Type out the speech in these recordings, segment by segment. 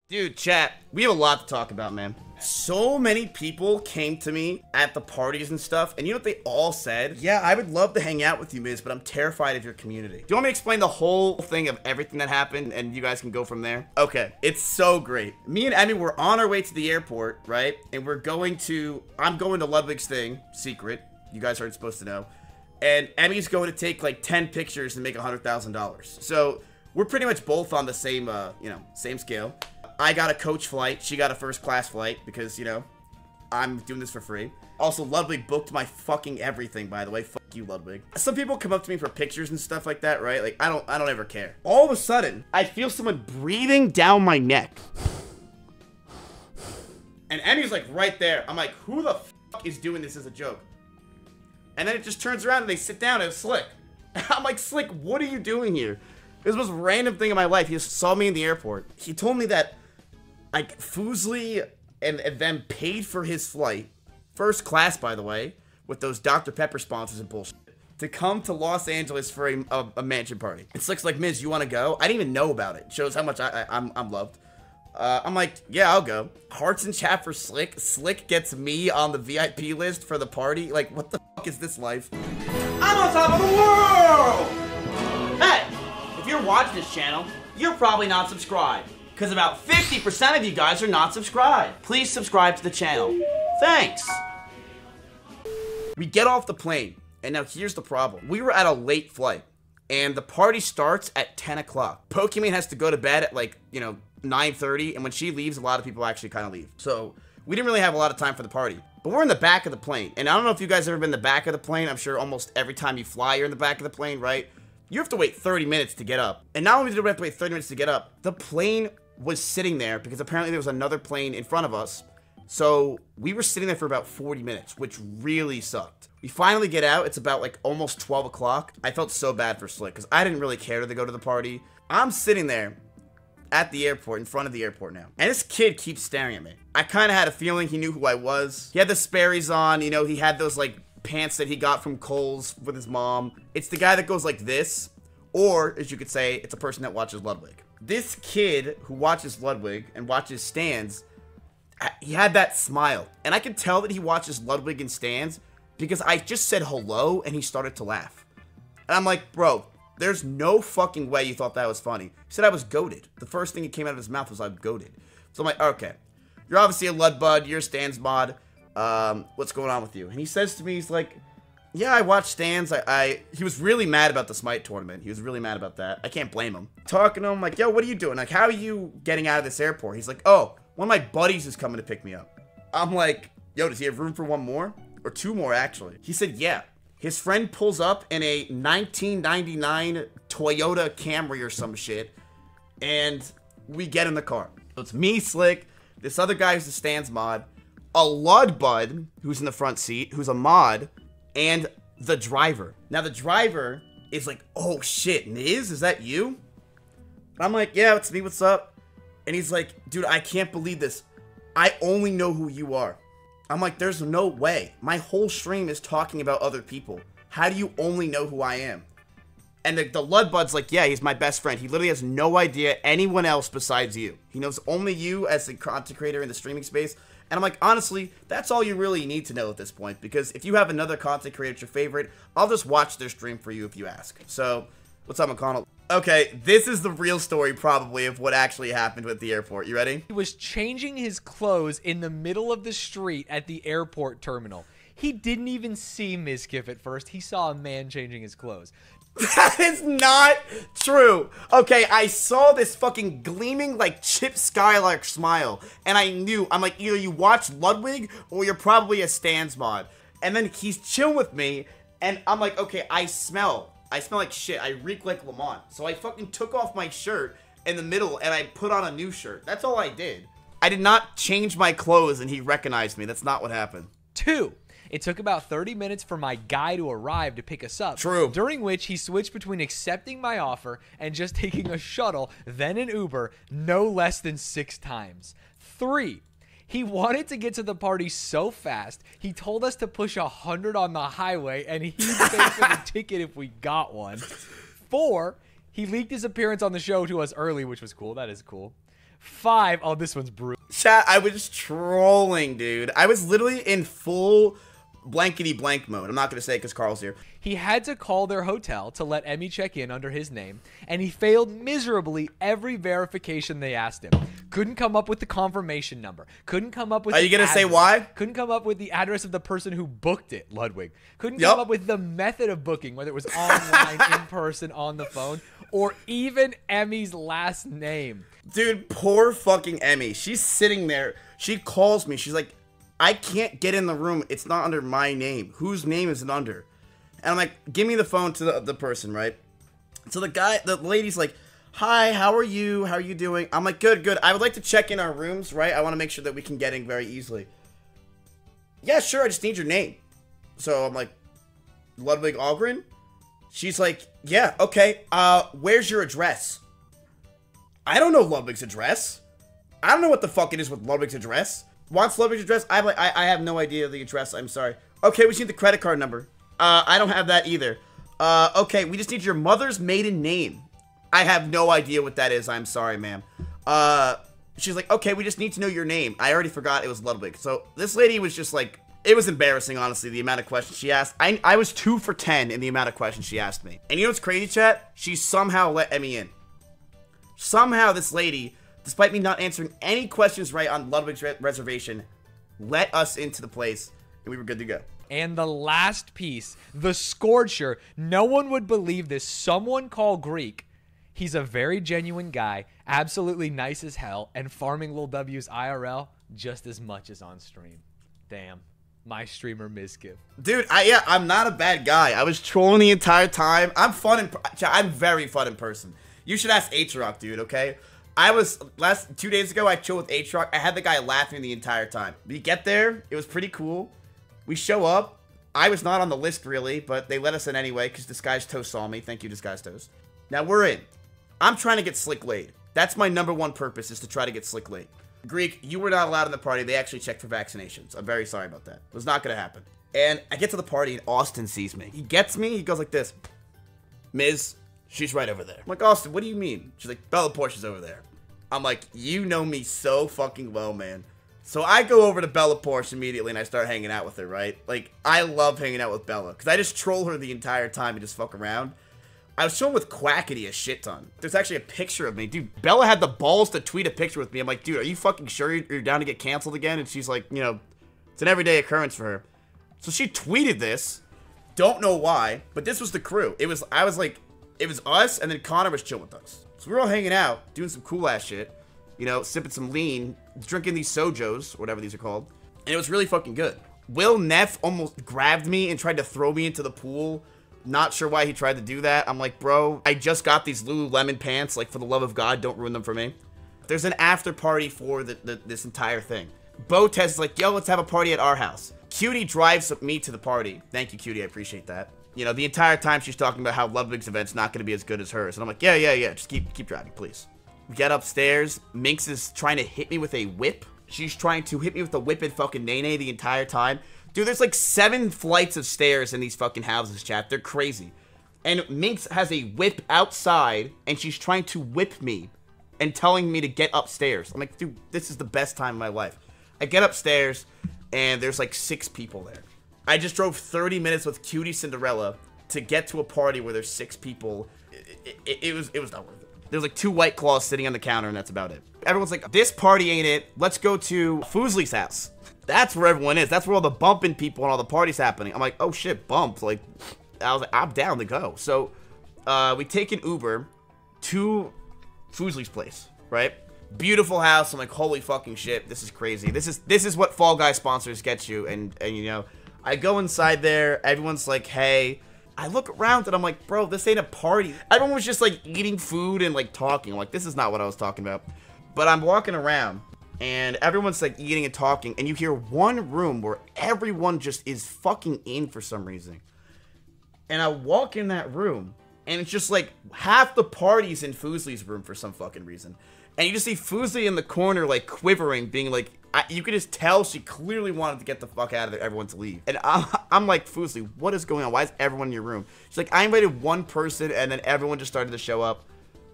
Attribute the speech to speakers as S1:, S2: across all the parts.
S1: Dude, chat, we have a lot to talk about, man. So many people came to me at the parties and stuff, and you know what they all said? Yeah, I would love to hang out with you, Miz, but I'm terrified of your community. Do you want me to explain the whole thing of everything that happened, and you guys can go from there? Okay, it's so great. Me and Emmy were on our way to the airport, right? And I'm going to Ludwig's thing, secret. You guys aren't supposed to know. And Emmy's going to take like 10 pictures and make $100,000. So we're pretty much both on the same, same scale. I got a coach flight. She got a first class flight because, I'm doing this for free. Also, Ludwig booked my fucking everything, by the way. Fuck you, Ludwig. Some people come up to me for pictures and stuff like that, right? Like, I don't ever care. All of a sudden, I feel someone breathing down my neck. And Emmy's like right there. I'm like, who the fuck is doing this as a joke? And then it just turns around and they sit down and it's Slick. I'm like, Slick, what are you doing here? It was the most random thing in my life. He just saw me in the airport. He told me that like Foosley and them paid for his flight, first class by the way, with those Dr. Pepper sponsors and bullshit, to come to Los Angeles for a mansion party. And Slick's like, Miz, you want to go? I didn't even know about it. Shows how much I'm loved. I'm like, yeah, I'll go. Hearts in chat for Slick. Slick gets me on the VIP list for the party. Like, what the fuck is this life? I'm on top of the world! Hey, if you're watching this channel, you're probably not subscribed. Because about 50% of you guys are not subscribed. Please subscribe to the channel. Thanks. We get off the plane, and now here's the problem. We were at a late flight, and the party starts at 10 o'clock. Pokemon has to go to bed at like, 9:30, and when she leaves, a lot of people actually kind of leave. So we didn't really have a lot of time for the party. But we're in the back of the plane, and I don't know if you guys have ever been in the back of the plane. I'm sure almost every time you fly, you're in the back of the plane, right? You have to wait 30 minutes to get up. And not only did we have to wait 30 minutes to get up, the plane was sitting there because apparently there was another plane in front of us. So we were sitting there for about 40 minutes, which really sucked. We finally get out. It's about like almost 12 o'clock. I felt so bad for Slick because I didn't really care to go to the party. I'm sitting there at the airport, in front of the airport now. And this kid keeps staring at me. I kind of had a feeling he knew who I was. He had the Sperry's on, he had those like pants that he got from Kohl's with his mom. It's the guy that goes like this, or as you could say, it's a person that watches Ludwig. This kid who watches Ludwig and watches Stans, he had that smile. And I could tell that he watches Ludwig and Stans because I just said hello and he started to laugh. And I'm like, bro, there's no fucking way you thought that was funny. He said I was goated. The first thing that came out of his mouth was I'm goated. So I'm like, okay, you're obviously a Lud Bud, you're a Stans mod. What's going on with you? And he says to me, he's like, yeah, I watched Stans. He was really mad about the Smite tournament. He was really mad about that. I can't blame him. Talking to him, like, yo, what are you doing? Like, how are you getting out of this airport? He's like, oh, one of my buddies is coming to pick me up. I'm like, yo, does he have room for one more? Or two more, actually. He said, yeah. His friend pulls up in a 1999 Toyota Camry or some shit, and we get in the car. So it's me, Slick, this other guy who's the Stans mod, a Lud Bud who's in the front seat, who's a mod, and the driver. Now, the driver is like, oh, shit, Miz, is that you? And I'm like, yeah, it's me, what's up? And he's like, dude, I can't believe this. I only know who you are. I'm like, there's no way. My whole stream is talking about other people. How do you only know who I am? And the Lud Bud's like, yeah, he's my best friend. He literally has no idea anyone else besides you. He knows only you as the content creator in the streaming space. And I'm like, honestly, that's all you really need to know at this point. Because if you have another content creator that's your favorite, I'll just watch their stream for you if you ask. So, what's up, McConnell? Okay, this is the real story probably of what actually happened at the airport. You ready?
S2: He was changing his clothes in the middle of the street at the airport terminal. He didn't even see Mizkif at first. He saw a man changing his clothes.
S1: That is not true. Okay, I saw this fucking gleaming like Chip Skylark smile, and I knew, I'm like, either you watch Ludwig or you're probably a Stans mod. And then he's chilling with me, and I'm like, okay, I smell like shit. I reek like Lamont. So I fucking took off my shirt in the middle, and I put on a new shirt. That's all I did. I did not change my clothes, and he recognized me. That's not what happened.
S2: 2. It took about 30 minutes for my guy to arrive to pick us up.
S1: True.
S2: During which he switched between accepting my offer and just taking a shuttle, then an Uber, no less than 6 times. 3. He wanted to get to the party so fast, he told us to push 100 on the highway and he'd pay for the ticket if we got one. 4. He leaked his appearance on the show to us early, which was cool. That is cool. 5. Oh, this one's brutal.
S1: Chat, I was trolling, dude. I was literally in full blankety blank mode. I'm not going to say it because Carl's here.
S2: He had to call their hotel to let Emmy check in under his name, and he failed miserably every verification they asked him. Couldn't come up with the confirmation number. Couldn't come up with
S1: Are you going to say why?
S2: Couldn't come up with the address of the person who booked it, Ludwig. Couldn't come up with the method of booking, whether it was online, in person, on the phone, or even Emmy's last name.
S1: Dude, poor fucking Emmy. She's sitting there. She calls me. She's like, I can't get in the room. It's not under my name. Whose name is it under? And I'm like, give me the phone to the person, right? So the lady's like, hi, how are you? How are you doing? I'm like, good, good. I would like to check in our rooms, right? I want to make sure that we can get in very easily. Yeah, sure. I just need your name. So I'm like, Ludwig Algren? She's like, yeah, okay. Where's your address? I don't know Ludwig's address. I don't know what the fuck it is with Ludwig's address. Wants Ludwig's address? I'm like, I have no idea the address. I'm sorry. Okay, we just need the credit card number. I don't have that either. Okay, we just need your mother's maiden name. I have no idea what that is. I'm sorry, ma'am. She's like, okay, we just need to know your name. I already forgot it was Ludwig. So this lady was just like, it was embarrassing, honestly, the amount of questions she asked. I was 2 for 10 in the amount of questions she asked me. And you know what's crazy, chat? She somehow let Emmy in. Somehow this lady, despite me not answering any questions right on Ludwig's reservation, let us into the place, and we were good to go.
S2: And the last piece, the Scorcher. No one would believe this. Someone call Greek. He's a very genuine guy, absolutely nice as hell, and farming Lil W's IRL just as much as on stream. Damn. My streamer Mizkif.
S1: Dude, I'm not a bad guy. I was trolling the entire time. I'm very fun in person. You should ask H-Rock, dude, okay? Last 2 days ago, I chilled with H-Rock. I had the guy laughing the entire time. We get there. It was pretty cool. We show up. I was not on the list, really, but they let us in anyway because Disguised Toast saw me. Thank you, Disguised Toast. Now, we're in. I'm trying to get Slick laid. That's my #1 purpose, is to try to get Slick laid. Greek, you were not allowed in the party. They actually checked for vaccinations. I'm very sorry about that. It was not going to happen. And I get to the party, and Austin sees me. He gets me. He goes like this. Miz, she's right over there. I'm like, Austin, what do you mean? She's like, Bella Porsche's over there. I'm like, you know me so fucking well, man. So I go over to Bella Porsche immediately, and I start hanging out with her, right? Like, I love hanging out with Bella, because I just troll her the entire time and just fuck around. I was chilling with Quackity a shit ton. There's actually a picture of me. Dude, Bella had the balls to tweet a picture with me. I'm like, dude, are you fucking sure you're down to get canceled again? And she's like, you know, it's an everyday occurrence for her. So she tweeted this. Don't know why, but this was the crew. It was us, and then Connor was chilling with us. So we were all hanging out, doing some cool-ass shit. You know, sipping some lean, drinking these sojos, whatever these are called. And it was really fucking good. Will Neff almost grabbed me and tried to throw me into the pool. Not sure why he tried to do that. I'm like, bro, I just got these Lululemon pants. Like, for the love of God, don't ruin them for me. There's an after party for this entire thing. Botez is like, yo, let's have a party at our house. Cutie drives me to the party. Thank you, Cutie. I appreciate that. You know, the entire time she's talking about how Ludwig's event's not going to be as good as hers. And I'm like, yeah. Just keep driving, please. We get upstairs. Minx is trying to hit me with a whip. She's trying to hit me with a whip and fucking Nene the entire time. Dude, there's like 7 flights of stairs in these fucking houses, chat. They're crazy. And Minx has a whip outside, and she's trying to whip me and telling me to get upstairs. I'm like, dude, this is the best time of my life. I get upstairs, and there's like 6 people there. I just drove 30 minutes with Cutie Cinderella to get to a party where there's 6 people. It was not worth it. There's like 2 White Claws sitting on the counter, and that's about it. Everyone's like, this party ain't it. Let's go to Foosley's house. That's where everyone is. That's where all the bumping people and all the parties happening. I'm like, oh shit, bump. Like, I was like, I'm down to go. So, we take an Uber to Foosley's place, right? Beautiful house. I'm like, holy fucking shit, this is crazy. This is what Fall Guy sponsors get you. And you know, I go inside there. Everyone's like, hey. I look around and I'm like, bro, this ain't a party. Everyone was just like eating food and like talking. I'm like, this is not what I was talking about. But I'm walking around and everyone's like eating and talking. And you hear one room where everyone just is fucking in for some reason. And I walk in that room and it's just like half the party's in Foosley's room for some fucking reason. And you just see Foosley in the corner like quivering, being like, you could just tell she clearly wanted to get the fuck out of there, everyone to leave. And I'm like, Foosley, what is going on? Why is everyone in your room? She's like, I invited one person, and then everyone just started to show up.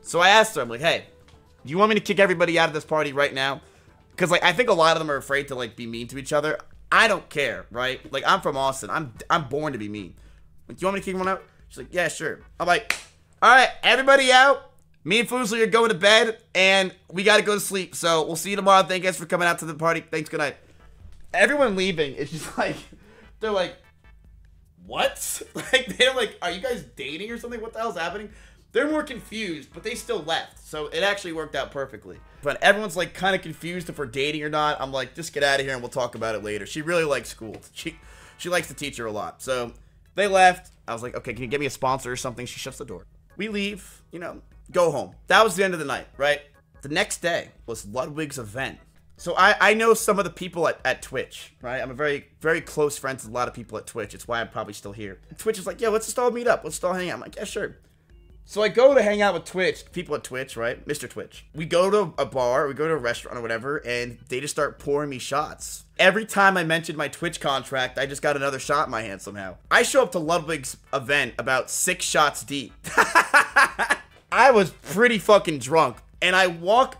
S1: So I asked her, I'm like, hey, Do you want me to kick everybody out of this party right now? Because, like, I think a lot of them are afraid to, like, be mean to each other. I don't care, right? Like, I'm from Austin. I'm born to be mean. Like, do you want me to kick one out? She's like, yeah, sure. I'm like, all right, everybody out. Me and Foozly are going to bed, and we got to go to sleep. So we'll see you tomorrow. Thank you guys for coming out to the party. Thanks, good night. Everyone leaving is just like, they're like, what? Like, they're like, are you guys dating or something? What the hell's happening? They're more confused, but they still left. So it actually worked out perfectly. But everyone's like kind of confused if we're dating or not. I'm like, just get out of here and we'll talk about it later. She really likes school. She likes the teacher a lot. So they left. I was like, okay, can you get me a sponsor or something? She shuts the door. We leave, you know, go home. That was the end of the night, right? The next day was Ludwig's event. So I know some of the people at Twitch, right? I'm a very, very close friend to a lot of people at Twitch. It's why I'm probably still here. Twitch is like, yeah, let's just all meet up. Let's just all hang out. I'm like, yeah, sure. So I go to hang out with people at Twitch, right? Mr. Twitch. We go to a bar, we go to a restaurant or whatever, and they just start pouring me shots. Every time I mentioned my Twitch contract, I just got another shot in my hand somehow. I show up to Ludwig's event about 6 shots deep. I was pretty fucking drunk, and I walk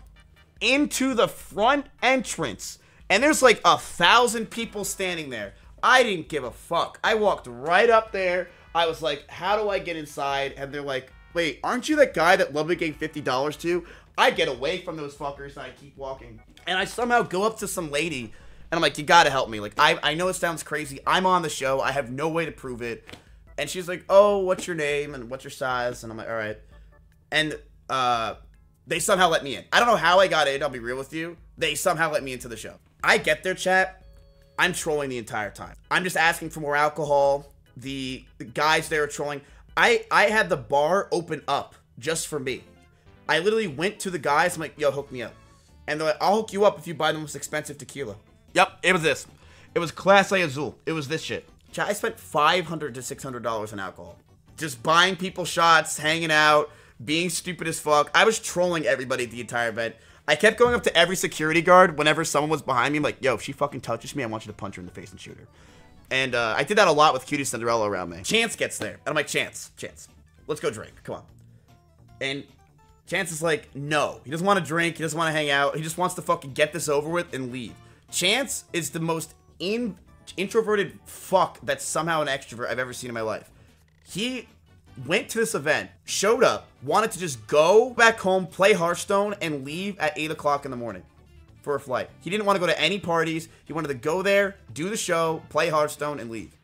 S1: into the front entrance, and there's like 1,000 people standing there. I didn't give a fuck. I walked right up there. I was like, how do I get inside? And they're like, wait, aren't you that guy that Ludwig gave $50 to? I get away from those fuckers and I keep walking. And I somehow go up to some lady and I'm like, you gotta help me. Like, I know it sounds crazy. I'm on the show. I have no way to prove it. And she's like, oh, what's your name and what's your size? And I'm like, all right. And they somehow let me in. I don't know how I got in, I'll be real with you. They somehow let me into the show. I get their chat. I'm trolling the entire time. I'm just asking for more alcohol. The guys there are trolling. I had the bar open up just for me. I literally went to the guys. I'm like, yo, hook me up. And they're like, I'll hook you up if you buy the most expensive tequila. Yep, it was this. It was Class A Azul. It was this shit. I spent $500 to $600 in alcohol. Just buying people shots, hanging out, being stupid as fuck. I was trolling everybody at the entire event. I kept going up to every security guard whenever someone was behind me. I'm like, yo, if she fucking touches me, I want you to punch her in the face and shoot her. And I did that a lot with Cutie Cinderella around me. Chance gets there. And I'm like, Chance, let's go drink. Come on. And Chance is like, no. He doesn't want to drink. He doesn't want to hang out. He just wants to fucking get this over with and leave. Chance is the most introverted fuck that's somehow an extrovert I've ever seen in my life. He went to this event, showed up, wanted to just go back home, play Hearthstone, and leave at 8 o'clock in the morning for a flight. He didn't want to go to any parties. He wanted to go there, do the show, play Hearthstone, and leave.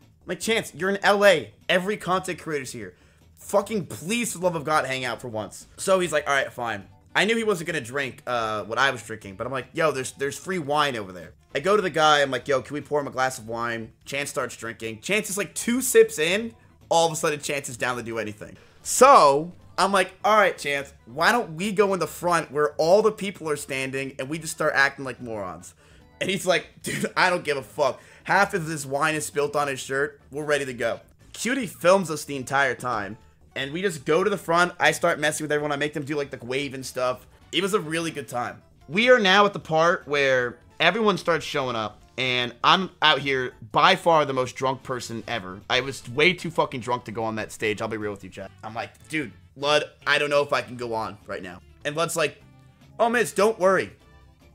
S1: I'm like, Chance, you're in LA. Every content creator's here. Fucking please, for the love of God, hang out for once. So he's like, all right, fine. I knew he wasn't going to drink what I was drinking, but I'm like, yo, there's free wine over there. I go to the guy. I'm like, yo, can we pour him a glass of wine? Chance starts drinking. Chance is like 2 sips in. All of a sudden, Chance is down to do anything. So I'm like, all right, Chance, why don't we go in the front where all the people are standing and we just start acting like morons? And he's like, dude, I don't give a fuck. Half of this wine is spilt on his shirt. We're ready to go. Cutie films us the entire time. And we just go to the front. I start messing with everyone. I make them do like the wave and stuff. It was a really good time. We are now at the part where everyone starts showing up. And I'm out here, by far the most drunk person ever. I was way too fucking drunk to go on that stage. I'll be real with you, chat. I'm like, dude, Lud, I don't know if I can go on right now. And Lud's like, oh, Miz, don't worry.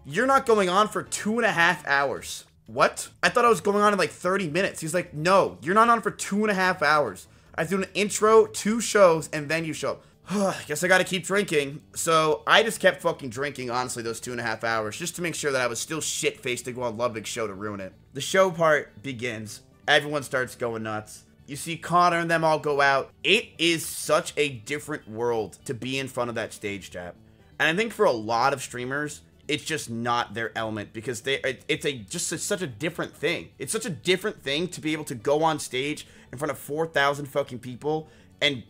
S1: You're not going on for 2.5 hours. What? I thought I was going on in like 30 minutes. He's like, no, you're not on for 2.5 hours. I do an intro, 2 shows, and then you show up. I guess I gotta keep drinking. So I just kept fucking drinking, honestly, those 2.5 hours, just to make sure that I was still shit-faced to go on Ludwig's show to ruin it. The show part begins. Everyone starts going nuts. You see Connor and them all go out. It is such a different world to be in front of that stage, chat. And I think for a lot of streamers, it's just not their element because it's such a different thing. It's such a different thing to be able to go on stage in front of 4,000 fucking people and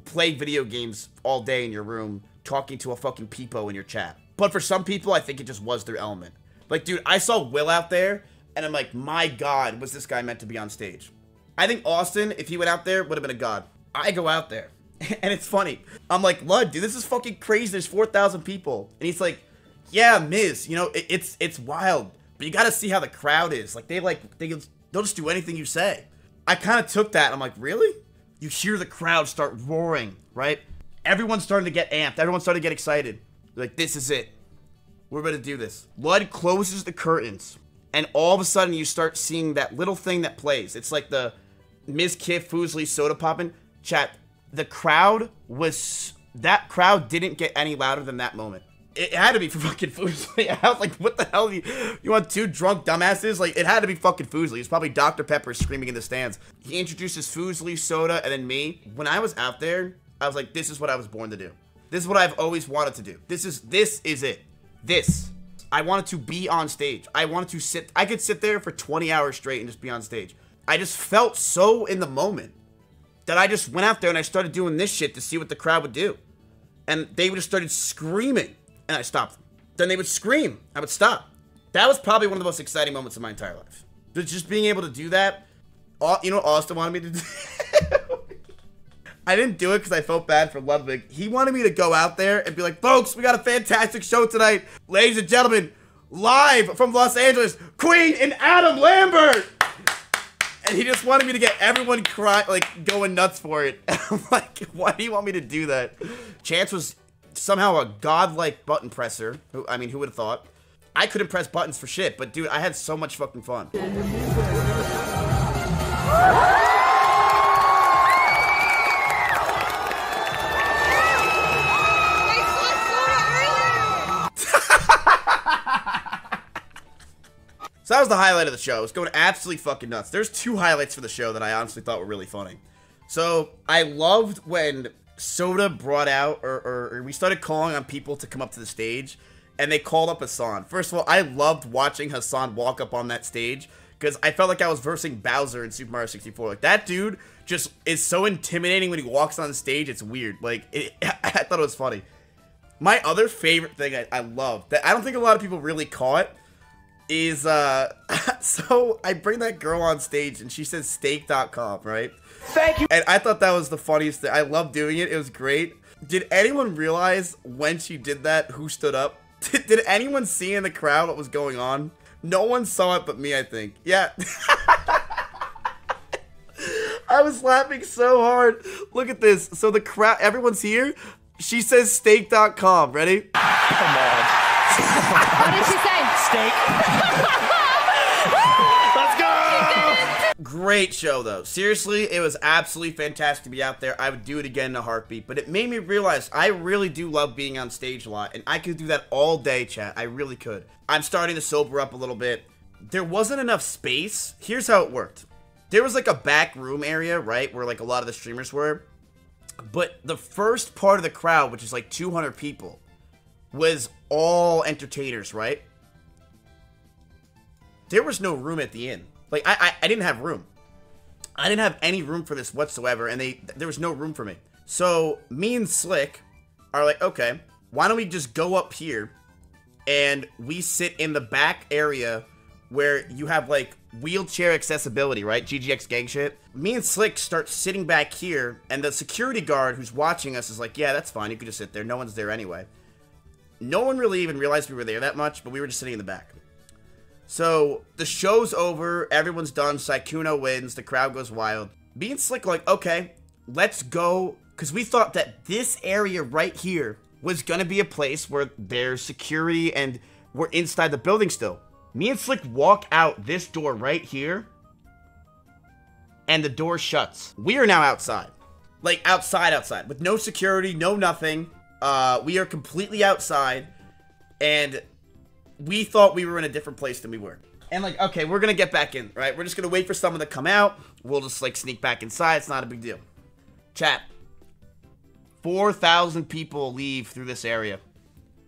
S1: play video games all day in your room, talking to a fucking peepo in your chat. But for some people, I think it just was their element. Like, dude, I saw Will out there, and I'm like, my God, was this guy meant to be on stage? I think Austin, if he went out there, would have been a god. I go out there, and it's funny. I'm like, Lud, dude, this is fucking crazy. There's 4,000 people. And he's like, yeah, Miz, you know, it's wild. But you gotta see how the crowd is. Like, they'll just do anything you say. I kind of took that, and I'm like, really? You hear the crowd start roaring, right? Everyone's starting to get amped. Everyone's starting to get excited. Like, this is it. We're going to do this. Lud closes the curtains. And all of a sudden, you start seeing that little thing that plays. It's like the Mizkif Foosley soda popping. Chat, the crowd was... That crowd didn't get any louder than that moment. It had to be for fucking Foosley. I was like, what the hell? You want two drunk dumbasses? Like, it had to be fucking Foosley. It's probably Dr. Pepper screaming in the stands. He introduces Foosley, soda, and then me. When I was out there, I was like, this is what I was born to do. This is what I've always wanted to do. This is it. This. I wanted to be on stage. I wanted to sit. I could sit there for 20 hours straight and just be on stage. I just felt so in the moment that I just went out there and I started doing this shit to see what the crowd would do. And they would have started screaming. And I stopped them. Then they would scream. I would stop. That was probably one of the most exciting moments of my entire life. Just being able to do that. You know what Austin wanted me to do? I didn't do it because I felt bad for Ludwig. He wanted me to go out there and be like, folks, we got a fantastic show tonight. Ladies and gentlemen, live from Los Angeles, Queen and Adam Lambert. And he just wanted me to get everyone going nuts for it. And I'm like, why do you want me to do that? Chance was somehow a godlike button presser. Who would have thought? I couldn't press buttons for shit, but dude, I had so much fucking fun. So that was the highlight of the show. It was going absolutely fucking nuts. There's two highlights for the show that I honestly thought were really funny. So I loved when Soda brought out, or we started calling on people to come up to the stage, and they called up Hassan. First of all, I loved watching Hassan walk up on that stage, because I felt like I was versing Bowser in Super Mario 64. Like, that dude just is so intimidating when he walks on the stage, it's weird. Like, I thought it was funny. My other favorite thing I love, that I don't think a lot of people really caught, is, so I bring that girl on stage, and she says steak.com, right?
S2: Thank you.
S1: And I thought that was the funniest thing. I loved doing it. It was great. Did anyone realize when she did that who stood up? Did anyone see in the crowd what was going on? No one saw it but me, I think. Yeah. I was laughing so hard. Look at this. So the crowd, everyone's here. She says steak.com. Ready?
S3: Come on.
S4: What did she say?
S3: Steak. Let's go!
S1: Great show, though. Seriously, it was absolutely fantastic to be out there. I would do it again in a heartbeat. But it made me realize I really do love being on stage a lot. And I could do that all day, chat. I really could. I'm starting to sober up a little bit. There wasn't enough space. Here's how it worked. There was like a back room area, right? Where like a lot of the streamers were. But the first part of the crowd, which is like 200 people, was all entertainers, right? There was no room at the end. Like, I didn't have room. I didn't have any room for this whatsoever, and there was no room for me. So, me and Slick are like, okay, why don't we just go up here, and we sit in the back area where you have, like, wheelchair accessibility, right? GGX gang shit. Me and Slick start sitting back here, and the security guard who's watching us is like, yeah, that's fine, you can just sit there, no one's there anyway. No one really even realized we were there that much, but we were just sitting in the back. So, the show's over, everyone's done, Sykkuno wins, the crowd goes wild. Me and Slick are like, okay, let's go, because we thought that this area right here was gonna be a place where there's security and we're inside the building still. Me and Slick walk out this door right here, and the door shuts. We are now outside. Like, outside, with no security, no nothing. We are completely outside, and we thought we were in a different place than we were. And like, okay, we're gonna get back in, right? We're just gonna wait for someone to come out. We'll just like sneak back inside. It's not a big deal. Chat. 4,000 people leave through this area.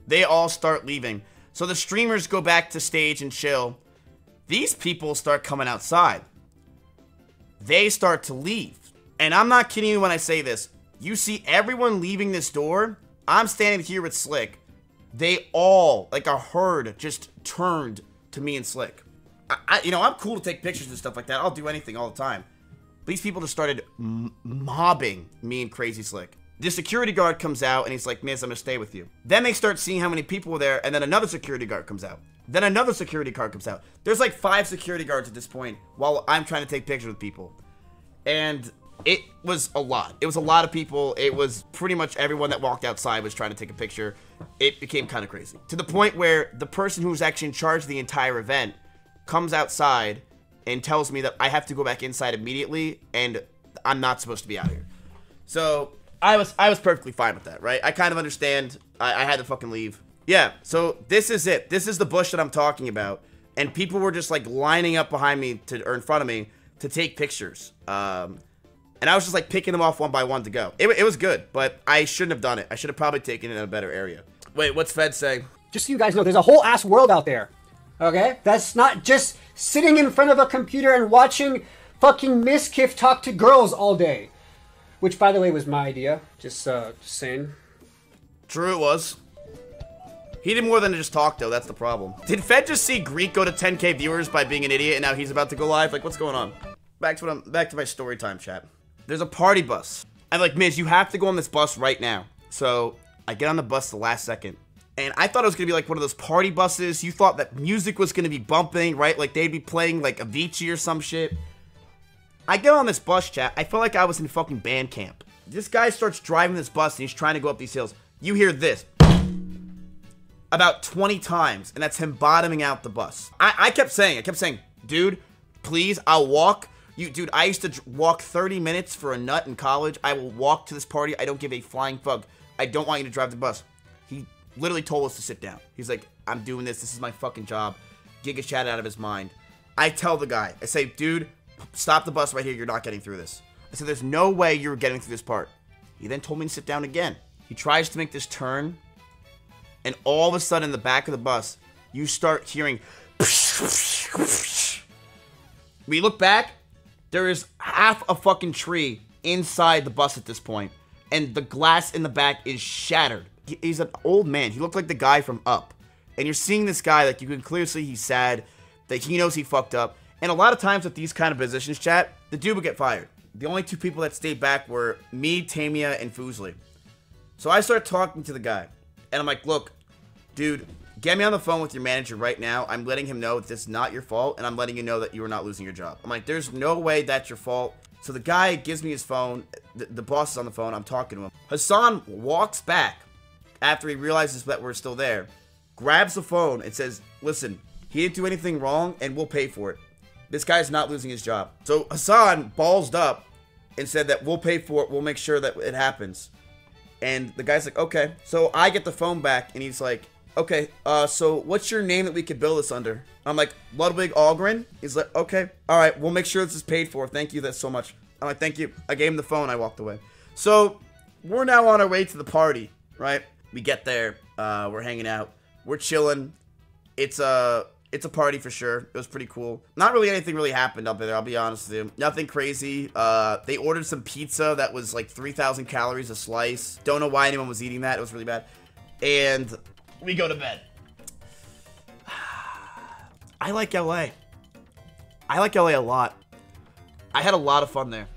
S1: They all start leaving. So the streamers go back to stage and chill. These people start coming outside. They start to leave. And I'm not kidding you when I say this. You see everyone leaving this door. I'm standing here with Slick. They all, like a herd, just turned to me and Slick. You know, I'm cool to take pictures and stuff like that. I'll do anything all the time. These people just started mobbing me and Crazy Slick. The security guard comes out and he's like, Miz, I'm gonna stay with you. Then they start seeing how many people were there, and then another security guard comes out. Then another security guard comes out. There's like 5 security guards at this point while I'm trying to take pictures with people. And It was a lot. It was a lot of people. It was pretty much everyone that walked outside was trying to take a picture. It became kind of crazy. To the point where the person who was actually in charge of the entire event comes outside and tells me that I have to go back inside immediately and I'm not supposed to be out here. So I was perfectly fine with that, right? I kind of understand. I had to fucking leave. Yeah, so this is it. This is the bush that I'm talking about. And people were just like lining up behind me or in front of me to take pictures. And I was just like picking them off one by one to go. It was good, but I shouldn't have done it. I should have probably taken it in a better area. Wait, what's Fed saying?
S5: Just so you guys know, there's a whole ass world out there. Okay? That's not just sitting in front of a computer and watching fucking Mizkif talk to girls all day. Which, by the way, was my idea. Just saying.
S1: True, it was. He did more than just talk, though. That's the problem. Did Fed just see Greek go to 10K viewers by being an idiot, and now he's about to go live? Like, what's going on? Back to my story time, chat. There's a party bus. I'm like, Miz, you have to go on this bus right now. So I get on the bus the last second. And I thought it was going to be like one of those party buses. You thought that music was going to be bumping, right? Like they'd be playing like Avicii or some shit. I get on this bus, chat. I felt like I was in fucking band camp. This guy starts driving this bus and he's trying to go up these hills. You hear this about 20 times, and that's him bottoming out the bus. I kept saying, dude, please, I'll walk. Dude, I used to walk 30 minutes for a nut in college. I will walk to this party. I don't give a flying fuck. I don't want you to drive the bus. He literally told us to sit down. He's like, I'm doing this. This is my fucking job. Giga chat out of his mind. I tell the guy, I say, dude, stop the bus right here. You're not getting through this. I said, there's no way you're getting through this part. He then told me to sit down again. He tries to make this turn, and all of a sudden in the back of the bus, you start hearing we look back, there is half a fucking tree inside the bus at this point, and the glass in the back is shattered. He's an old man. He looked like the guy from Up. And you're seeing this guy, like, you can clearly see he's sad, that he knows he fucked up. And a lot of times with these kind of positions, chat, the dude would get fired. The only two people that stayed back were me, Tamia, and Foosley. So I started talking to the guy, and I'm like, look, dude, get me on the phone with your manager right now. I'm letting him know that this is not your fault, and I'm letting you know that you are not losing your job. I'm like, there's no way that's your fault. So the guy gives me his phone. The boss is on the phone. I'm talking to him. Hassan walks back after he realizes that we're still there, grabs the phone and says, listen, he didn't do anything wrong, and we'll pay for it. This guy's not losing his job. So Hassan ballsed up and said that we'll pay for it. We'll make sure that it happens. And the guy's like, okay. So I get the phone back, and he's like, okay, so what's your name that we could bill this under? I'm like, Ludwig Algren. He's like, okay, all right, we'll make sure this is paid for. Thank you, that's so much. I'm like, thank you. I gave him the phone, I walked away. So we're now on our way to the party, right? We get there, we're hanging out, we're chilling. It's a party for sure. It was pretty cool. Not really anything really happened up there, I'll be honest with you. Nothing crazy. They ordered some pizza that was like 3,000 calories a slice. Don't know why anyone was eating that. It was really bad. And we go to bed. I like LA. I like LA a lot. I had a lot of fun there.